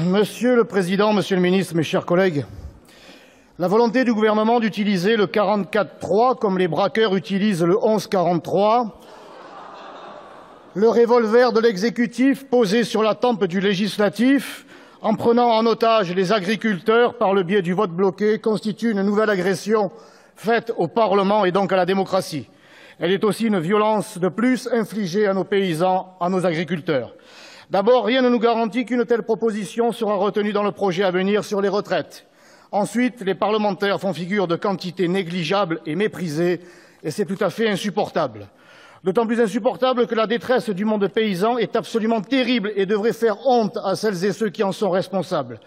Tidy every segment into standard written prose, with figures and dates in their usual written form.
Monsieur le Président, Monsieur le Ministre, mes chers collègues, la volonté du gouvernement d'utiliser le 44-3 comme les braqueurs utilisent le 11-43, le revolver de l'exécutif posé sur la tempe du législatif en prenant en otage les agriculteurs par le biais du vote bloqué constitue une nouvelle agression faite au Parlement et donc à la démocratie. Elle est aussi une violence de plus infligée à nos paysans, à nos agriculteurs. D'abord, rien ne nous garantit qu'une telle proposition sera retenue dans le projet à venir sur les retraites. Ensuite, les parlementaires font figure de quantité négligeable et méprisée, et c'est tout à fait insupportable. D'autant plus insupportable que la détresse du monde paysan est absolument terrible et devrait faire honte à celles et ceux qui en sont responsables.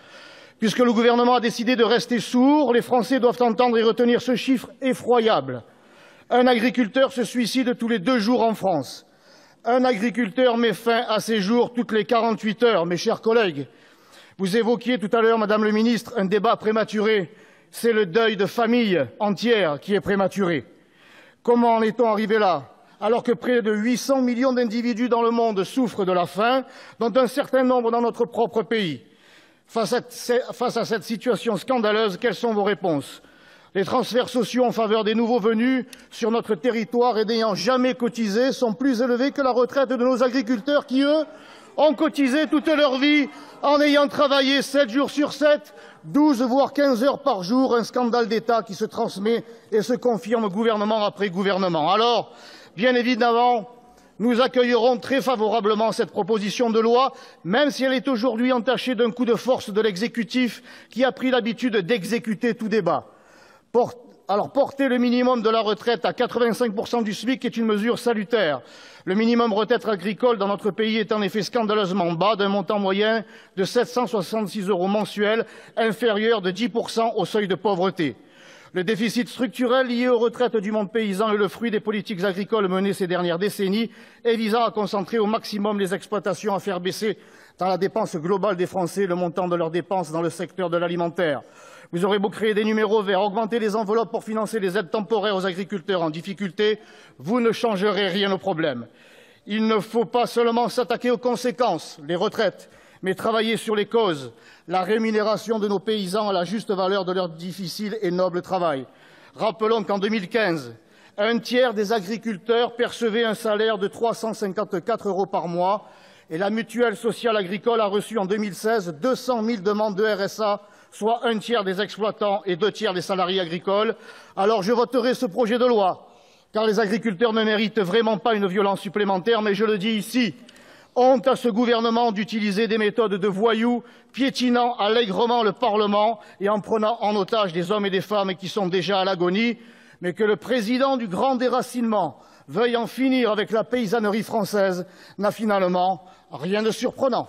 Puisque le gouvernement a décidé de rester sourd, les Français doivent entendre et retenir ce chiffre effroyable. Un agriculteur se suicide tous les 2 jours en France. Un agriculteur met fin à ses jours toutes les 48 heures, mes chers collègues. Vous évoquiez tout à l'heure, Madame le Ministre, un débat prématuré. C'est le deuil de familles entières qui est prématuré. Comment en est-on arrivé là ? Alors que près de 800 millions d'individus dans le monde souffrent de la faim, dont un certain nombre dans notre propre pays. Face à cette situation scandaleuse, quelles sont vos réponses ? Les transferts sociaux en faveur des nouveaux venus sur notre territoire et n'ayant jamais cotisé sont plus élevés que la retraite de nos agriculteurs qui, eux, ont cotisé toute leur vie en ayant travaillé 7 jours sur 7, 12 voire 15 heures par jour, un scandale d'État qui se transmet et se confirme gouvernement après gouvernement. Alors, bien évidemment, nous accueillerons très favorablement cette proposition de loi, même si elle est aujourd'hui entachée d'un coup de force de l'exécutif qui a pris l'habitude d'exécuter tout débat. Alors, porter le minimum de la retraite à 85% du SMIC est une mesure salutaire. Le minimum retraite agricole dans notre pays est en effet scandaleusement bas, d'un montant moyen de 766 € mensuels, inférieur de 10% au seuil de pauvreté. Le déficit structurel lié aux retraites du monde paysan est le fruit des politiques agricoles menées ces dernières décennies et visant à concentrer au maximum les exploitations, à faire baisser dans la dépense globale des Français le montant de leurs dépenses dans le secteur de l'alimentaire. Vous aurez beau créer des numéros verts, augmenter les enveloppes pour financer les aides temporaires aux agriculteurs en difficulté, vous ne changerez rien au problème. Il ne faut pas seulement s'attaquer aux conséquences, les retraites, mais travailler sur les causes, la rémunération de nos paysans à la juste valeur de leur difficile et noble travail. Rappelons qu'en 2015, un tiers des agriculteurs percevaient un salaire de 354 € par mois et la mutuelle sociale agricole a reçu en 2016 200 000 demandes de RSA, soit un tiers des exploitants et 2 tiers des salariés agricoles. Alors je voterai ce projet de loi, car les agriculteurs ne méritent vraiment pas une violence supplémentaire, mais je le dis ici, honte à ce gouvernement d'utiliser des méthodes de voyous, piétinant allègrement le Parlement et en prenant en otage des hommes et des femmes qui sont déjà à l'agonie, mais que le président du grand déracinement veuille en finir avec la paysannerie française n'a finalement rien de surprenant.